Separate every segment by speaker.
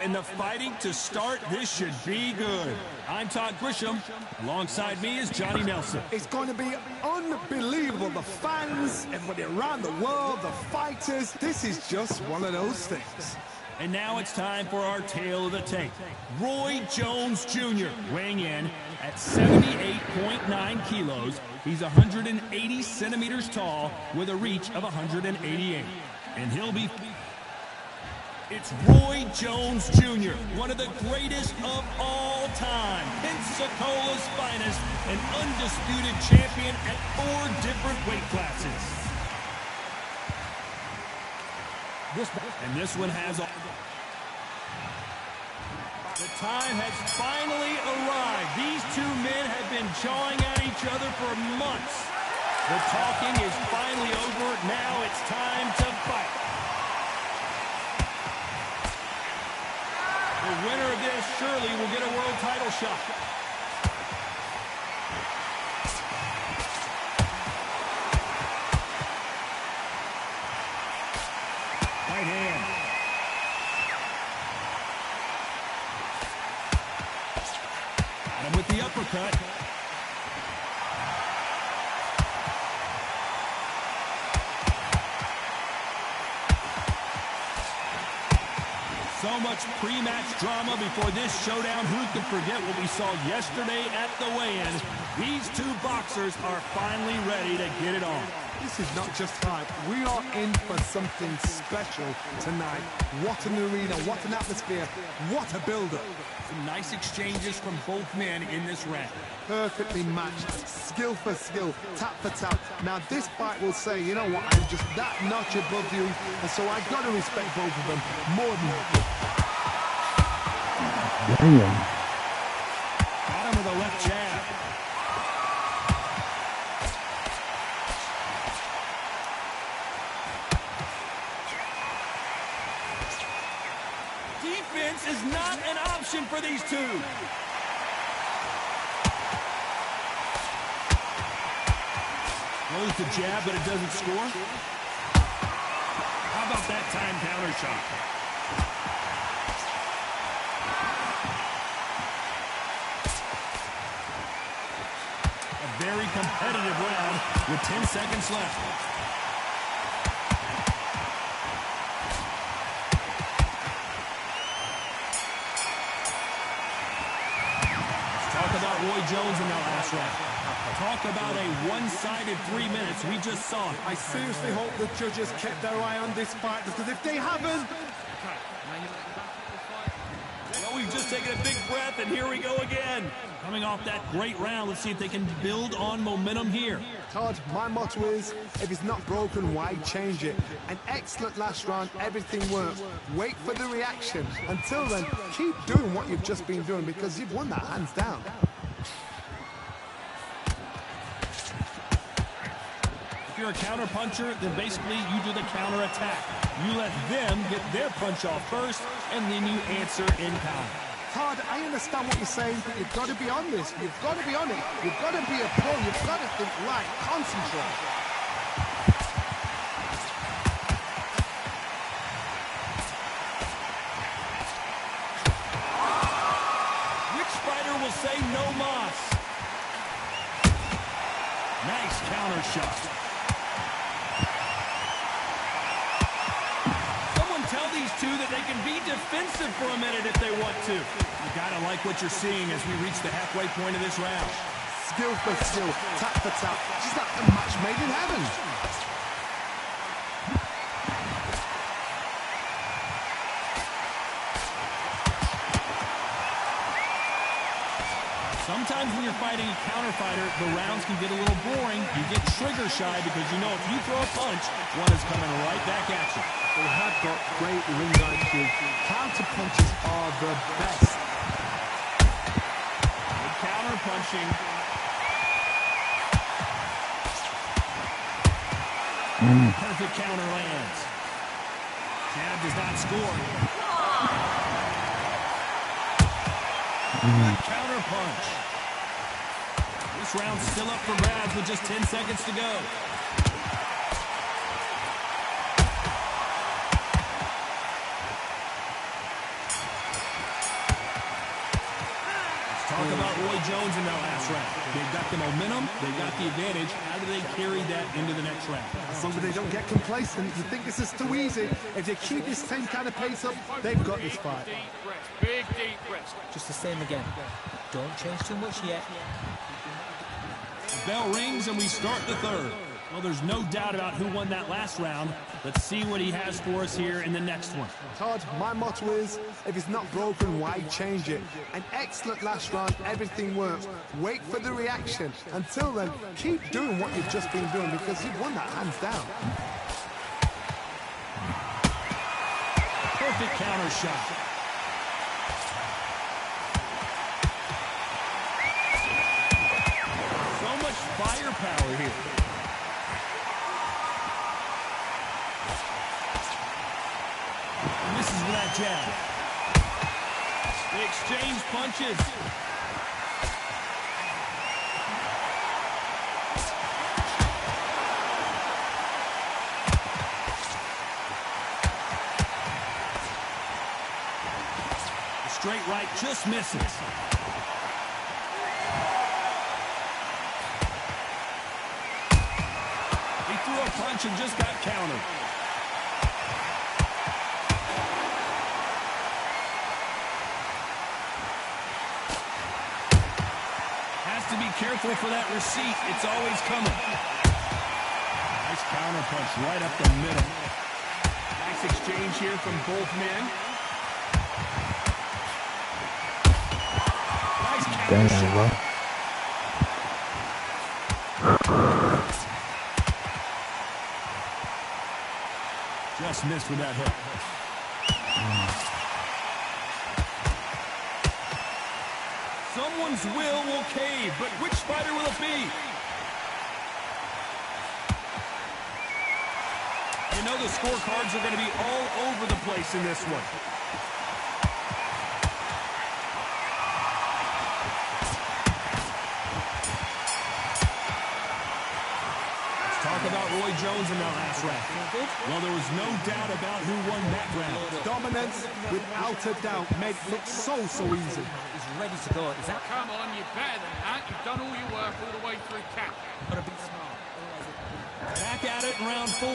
Speaker 1: And the fighting to start, this should be good. I'm Todd Grisham. Alongside me is Johnny Nelson.
Speaker 2: It's going to be unbelievable. The fans, everybody around the world, the fighters. This is just one of those things.
Speaker 1: And now it's time for our tale of the tape. Roy Jones Jr. weighing in at 78.9 kilos. He's 180 centimeters tall with a reach of 188. And he'll be... It's Roy Jones Jr., one of the greatest of all time. Pensacola's finest, an undisputed champion at 4 different weight classes. This one has all... The time has finally arrived. These two men have been jawing at each other for months. The talking is finally over. Now it's time to fight. The winner of this surely will get a world title shot. Right hand. Got him with the uppercut. So much pre-match drama before this showdown. Who can forget what we saw yesterday at the weigh-in? These two boxers are finally ready to get it on.
Speaker 2: This is not just hype. We are in for something special tonight. What an arena, what an atmosphere, what a build-up.
Speaker 1: Some nice exchanges from both men in this round.
Speaker 2: Perfectly matched, skill for skill, tap for tap. Now this fight will say, you know what, I'm just that notch above you, and so I've got to respect both of them more than that.
Speaker 3: Damn.
Speaker 1: Got him with a left jab. Defense is not an option for these two. Throws the jab, but it doesn't score. How about that time counter shot? A very competitive round with 10 seconds left. Roy Jones in that last round. Talk about a one-sided 3 minutes. We just saw it.
Speaker 2: I seriously hope the judges kept their eye on this fight, because if they haven't...
Speaker 1: Well, we've just taken a big breath, and here we go again. Coming off that great round, let's see if they can build on momentum here.
Speaker 2: Todd, my motto is, if it's not broken, why change it? An excellent last round, everything worked. Wait for the reaction. Until then, keep doing what you've just been doing, because you've won that hands down.
Speaker 1: If you're a counter puncher, then basically you do the counter attack. You let them get their punch off first, and then you answer in kind.
Speaker 2: Todd, I understand what you're saying, but you've got to be on this. You've got to be on it. You've got to be a pro. You've got to think right. Concentrate.
Speaker 1: Which fighter will say no mas? Nice counter shot. Tell these two that they can be defensive for a minute if they want to. You gotta like what you're seeing as we reach the halfway point of this round.
Speaker 2: Skill for skill, tap for tap, just like a match made in heaven.
Speaker 1: Sometimes when you're fighting a counter fighter, the rounds can get a little boring. You get trigger shy because you know if you throw a punch, one is coming right back at you.
Speaker 2: They have got great ring IQ. Counter punches are the best.
Speaker 1: Good counter punching. Perfect counter lands. Jab does not score. Counter punch. This round's still up for grabs with just 10 seconds to go. Talk about Roy Jones in that last round. They've got the momentum, they've got the advantage. How do they carry that into the next round?
Speaker 2: As long as they don't get complacent, if you think this is too easy, if they keep this same kind of pace up, they've got this fight.
Speaker 3: Big deep breaths.
Speaker 4: Just the same again. Don't change too much yet.
Speaker 1: The bell rings and we start the third. Well, there's no doubt about who won that last round. Let's see what he has for us here in the next one.
Speaker 2: Todd, my motto is, if it's not broken, why change it? An excellent last round, everything works. Wait for the reaction. Until then, keep doing what you've just been doing because you've won that hands down.
Speaker 1: Perfect counter shot. So much firepower here. Misses with that jab. They exchange punches. The straight right just misses. He threw a punch and just got countered. To be careful for that receipt. It's always coming. Nice counter punch right up the middle. Nice exchange here from both men. Nice counter shot. Just missed with that hook. Someone's will cave, but which fighter will it be? You know the scorecards are going to be all over the place in this one. Let's talk about Roy Jones in that last round. Well, there was no doubt about who won that round.
Speaker 2: Dominance, without a doubt, made it look so easy.
Speaker 4: Ready to go. Is that?
Speaker 3: Come on, you're better than that. You've done all your work all the way through camp.
Speaker 4: Gotta be smart.
Speaker 1: Back at it in round 4.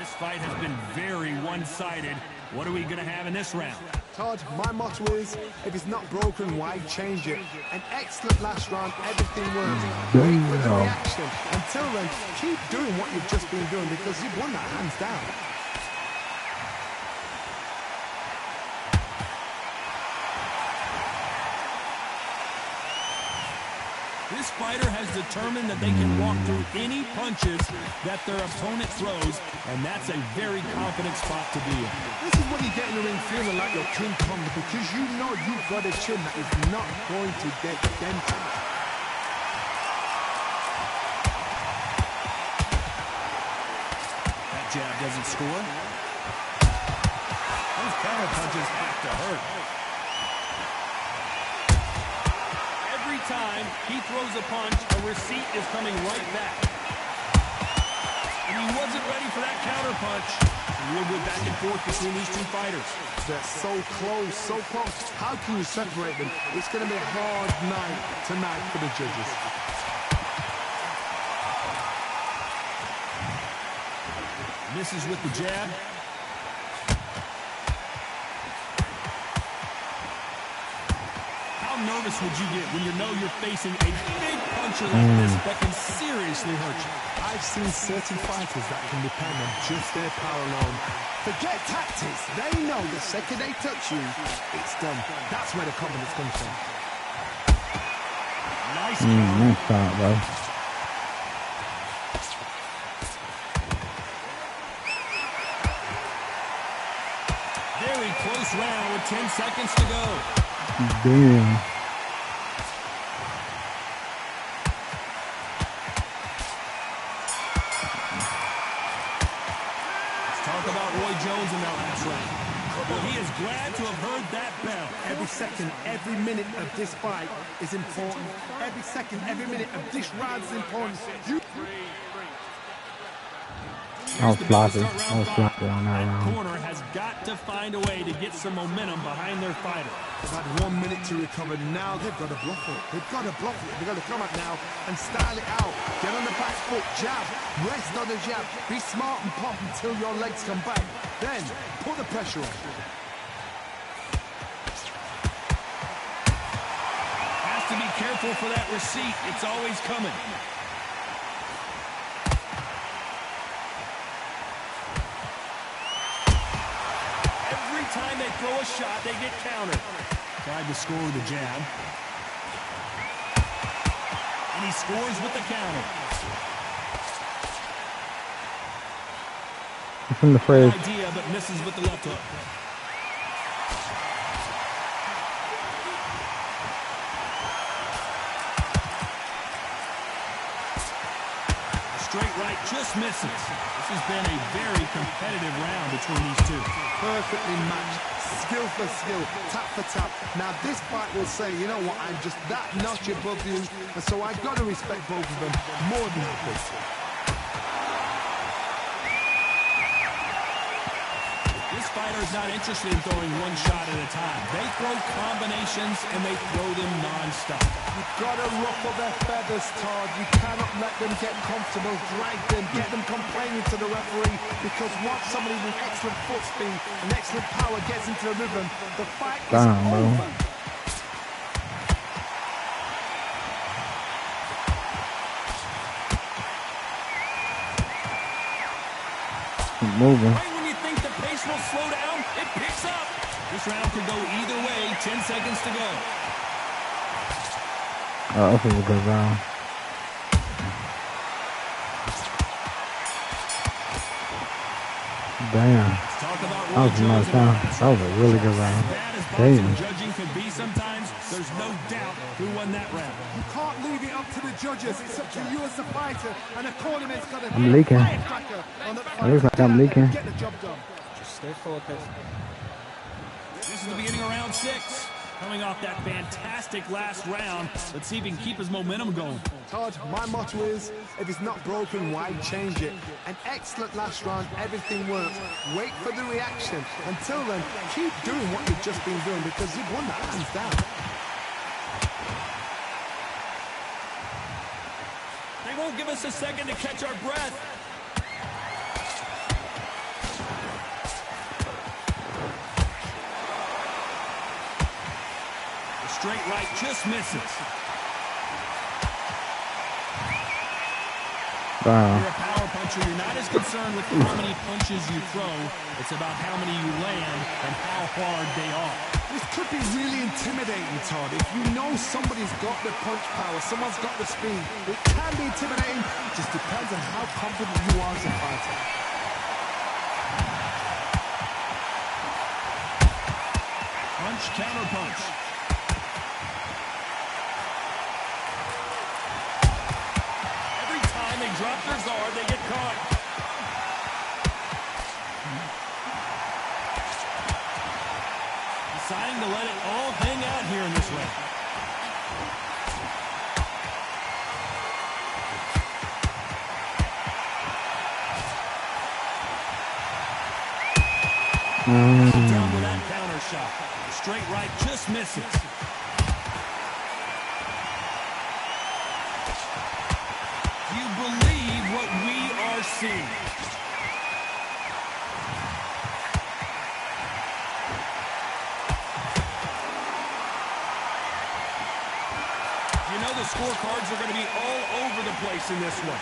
Speaker 1: This fight has been very one-sided. What are we going to have in this round?
Speaker 2: Todd, my motto is, if it's not broken, why change it? An excellent last round, everything works. Wait for the reaction. Until then, keep doing what you've just been doing because you've won that hands down.
Speaker 1: This fighter has determined that they can walk through any punches that their opponent throws, and that's a very confident spot to be in.
Speaker 2: This is when you get in the ring feeling like you're King Kong because you know you've got a chin that is not going to get dented.
Speaker 1: That jab doesn't score. Those counter punches have to hurt. Every time he throws a punch, a receipt is coming right back. And he wasn't ready for that counter punch. Real good back and forth between these two fighters.
Speaker 2: They're so close, so close. How can you separate them? It's going to be a hard night tonight for the judges.
Speaker 1: Misses with the jab. How nervous would you get when you know you're facing a big puncher like this that can seriously hurt you?
Speaker 2: I've seen certain fighters that can depend on just their power alone. Forget tactics. They know the second they touch you, it's done. That's where the confidence comes from.
Speaker 1: Nice
Speaker 5: that, though.
Speaker 1: Very close round with 10 seconds to go.
Speaker 5: Damn.
Speaker 1: Talk about Roy Jones in that last round. Well, he is glad to have heard that bell.
Speaker 2: Every second, every minute of this fight is important. Every second, every minute of this round is important.
Speaker 5: I was
Speaker 1: Here's the
Speaker 5: floppy.
Speaker 1: bell to start
Speaker 5: I was
Speaker 1: round
Speaker 5: floppy
Speaker 1: 5.
Speaker 5: on that
Speaker 1: That
Speaker 5: round.
Speaker 1: corner has got to find a way to get some momentum behind their fighter.
Speaker 2: They've had 1 minute to recover. Now they've got to bluff it. They've got to bluff it. They've got to come up now and style it out. Get on the back foot, jab, rest on the jab. Be smart and pop until your legs come back. Then put the pressure on.
Speaker 1: Has to be careful for that receipt. It's always coming. Every time they throw a shot, they get countered. Tried to score with the jab. And he scores with the counter.
Speaker 5: It's in the fridge.
Speaker 1: Good idea, but misses with the left hook. Straight right just misses. This has been a very competitive round between these two.
Speaker 2: Perfectly matched, skill for skill, tap for tap. Now this fight will say, you know what, I'm just that notch above you, and so I've got to respect both of them more than happy.
Speaker 1: This fighter is not interested in throwing one shot at a time. They throw combinations and they throw them non-stop.
Speaker 2: You've got to ruffle their feathers, Todd. You cannot let them get comfortable, drag them, get them complaining to the referee, because once somebody with excellent foot speed and excellent power gets into the rhythm, the fight is over.
Speaker 5: Keep moving.
Speaker 1: Right when you think the pace will slow down, it picks up. This round could go either way. 10 seconds to go.
Speaker 5: Oh, this was a good round. Damn.
Speaker 1: Talk about
Speaker 5: That was a nice round. That was a really good round.
Speaker 1: As bad as
Speaker 5: Damn.
Speaker 1: boxing judging can be sometimes, there's no doubt who won that round.
Speaker 2: You can't leave it up to the judges. It's up to you as the fighter, and the cornerman's got to
Speaker 5: I'm leaking. It looks like I'm leaking.
Speaker 2: Get the job done.
Speaker 4: Just stay focused.
Speaker 1: This is the beginning of round 6. Coming off that fantastic last round, let's see if he can keep his momentum going.
Speaker 2: Todd, my motto is, if it's not broken, why change it? An excellent last round, everything works. Wait for the reaction. Until then, keep doing what you've just been doing, because you've won that hands down.
Speaker 1: They won't give us a second to catch our breath. The straight right just misses.
Speaker 5: Wow.
Speaker 1: You're a power puncher. You're not as concerned with how many punches you throw. It's about how many you land and how hard they are.
Speaker 2: This could be really intimidating, Todd. If you know somebody's got the punch power, someone's got the speed, it can be intimidating. It just depends on how confident you are as a fighter.
Speaker 1: Punch, counter punch. Every time they drop their guard, they get caught. Deciding to let it all hang out here in this round. Down with that counter shot. Straight right just misses. Do you believe what we are seeing? You know the scorecards are going to be all over the place in this one.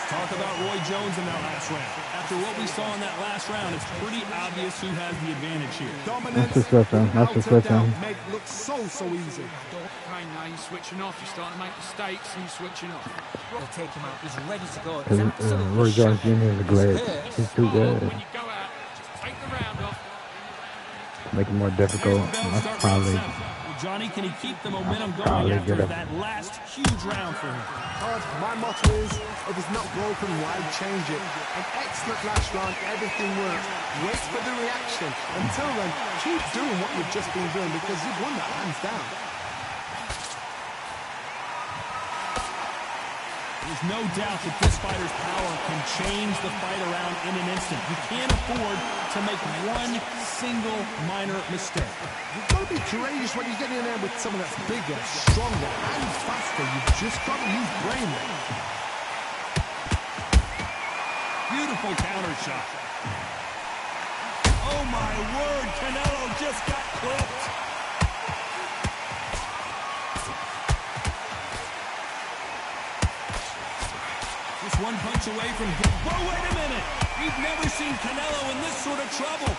Speaker 1: Talk about Roy Jones in that last round. After what we saw in that last round, it's pretty obvious who has the advantage here.
Speaker 2: Dominance,
Speaker 5: That's the system. That's the system.
Speaker 2: make look so easy.
Speaker 3: Okay, now you're switching off. You're starting to make mistakes and you're switching off.
Speaker 4: They'll take him out. He's ready to go. He's
Speaker 5: Because
Speaker 4: absolutely
Speaker 5: Roy Jones
Speaker 4: shot.
Speaker 5: Jr. is a glitch. He's too good.
Speaker 3: When you go out, just take the round off.
Speaker 5: Make it more difficult.
Speaker 1: Here's the bell to
Speaker 5: That's
Speaker 1: start round
Speaker 5: probably
Speaker 1: 7. Johnny, can he keep the momentum going after that last huge round for him?
Speaker 2: Todd, my motto is, if it's not broken, why change it? An excellent last round, everything works. Wait for the reaction. Until then, keep doing what you've just been doing because you've won that hands down.
Speaker 1: There's no doubt that this fighter's power can change the fight around in an instant. You can't afford to make one single minor mistake.
Speaker 2: You've got to be courageous when you get in there with someone that's bigger, stronger, and faster. You've just got to use brain there.
Speaker 1: Beautiful counter shot. Oh my word, Canelo just got clipped. Just one punch away from... Whoa, wait a minute! We've never seen Canelo in this sort of trouble.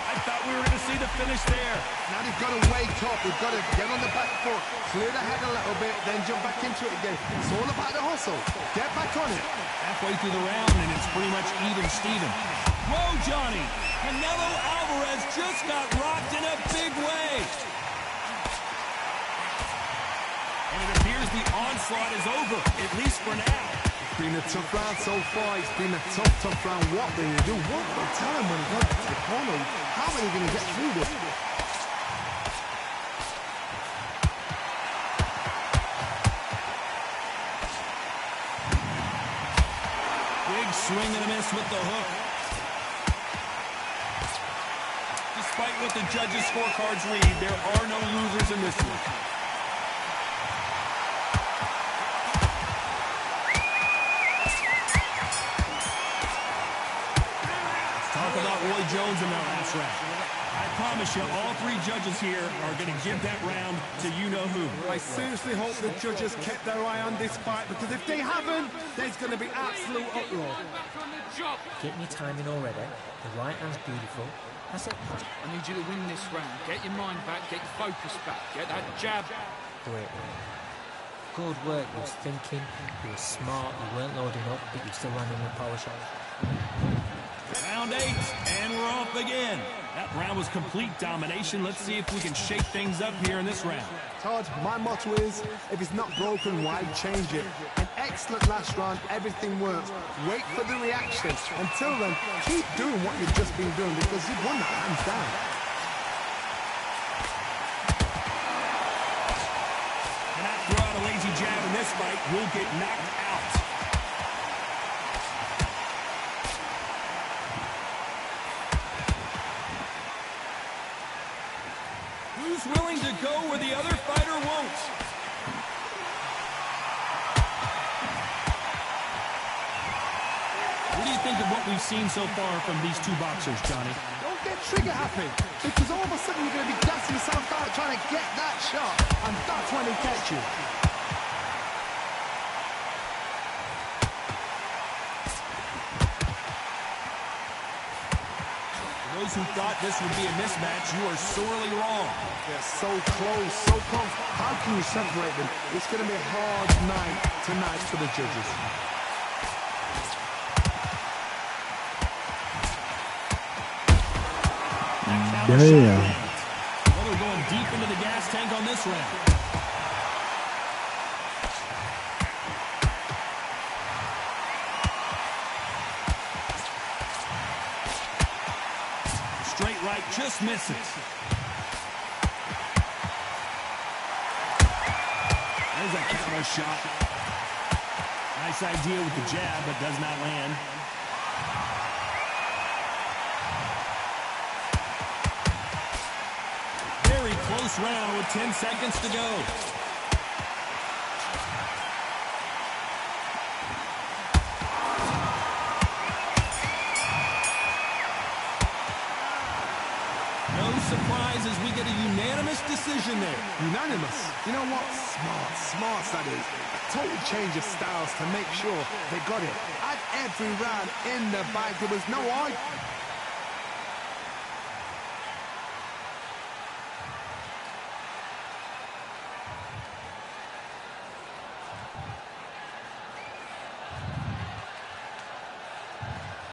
Speaker 1: I thought we were going to see the finish there.
Speaker 2: Now they've got to wake up. They've got to get on the back foot, clear the head a little bit, then jump back into it again. It's all about the hustle. Get back on it.
Speaker 1: Halfway through the round, and it's pretty much even Steven. Whoa, Johnny! Canelo Alvarez just got rocked in a big way. And it appears the onslaught is over, at least for now.
Speaker 2: It's been a tough round so far. It's been a tough round. What will you do? What will you tell him when he goes to the corner? How are you going to get through this?
Speaker 1: Big swing and a miss with the hook. Despite what the judges' scorecards read, there are no losers in this one. Talk about Roy Jones in that last round. I promise you, all three judges here are going to give that round to you-know-who.
Speaker 6: I seriously hope the judges kept their eye on this fight, because if they haven't, there's going to be absolute uproar.
Speaker 4: Getting your timing already. The right hand's beautiful. That's it.
Speaker 3: I need you to win this round. Get your mind back, get your focus back, get that jab.
Speaker 4: Great work. Good work. You was thinking, you were smart, you weren't loading up, but you still landing with power shots.
Speaker 1: Round 8, and we're off again. That round was complete domination. Let's see if we can shake things up here in this round.
Speaker 2: Todd, my motto is, if it's not broken, why change it? An excellent last round, everything works. Wait for the reaction. Until then, keep doing what you've just been doing because you've won that hands down.
Speaker 1: Cannot throw out a lazy jab in this fight. Will get knocked out. Who's willing to go where the other fighter won't? What do you think of what we've seen so far from these two boxers, Johnny?
Speaker 2: Don't get trigger happy because all of a sudden you're going to be gassing yourself out trying to get that shot, and that's when he catch you.
Speaker 1: Those who thought this would be a mismatch, you are sorely wrong.
Speaker 2: They're so close, so close. How can you separate them? It's going to be a hard night tonight for the judges.
Speaker 5: Damn.
Speaker 1: Well, they're going deep into the gas tank on this round. Straight right just misses. There's a counter shot. Nice idea with the jab, but does not land. Very close round with 10 seconds to go. Surprise as we get a unanimous decision there.
Speaker 2: Unanimous? You know what? Smart that is. Total change of styles to make sure they got it. At every round in the bag, there was no argument.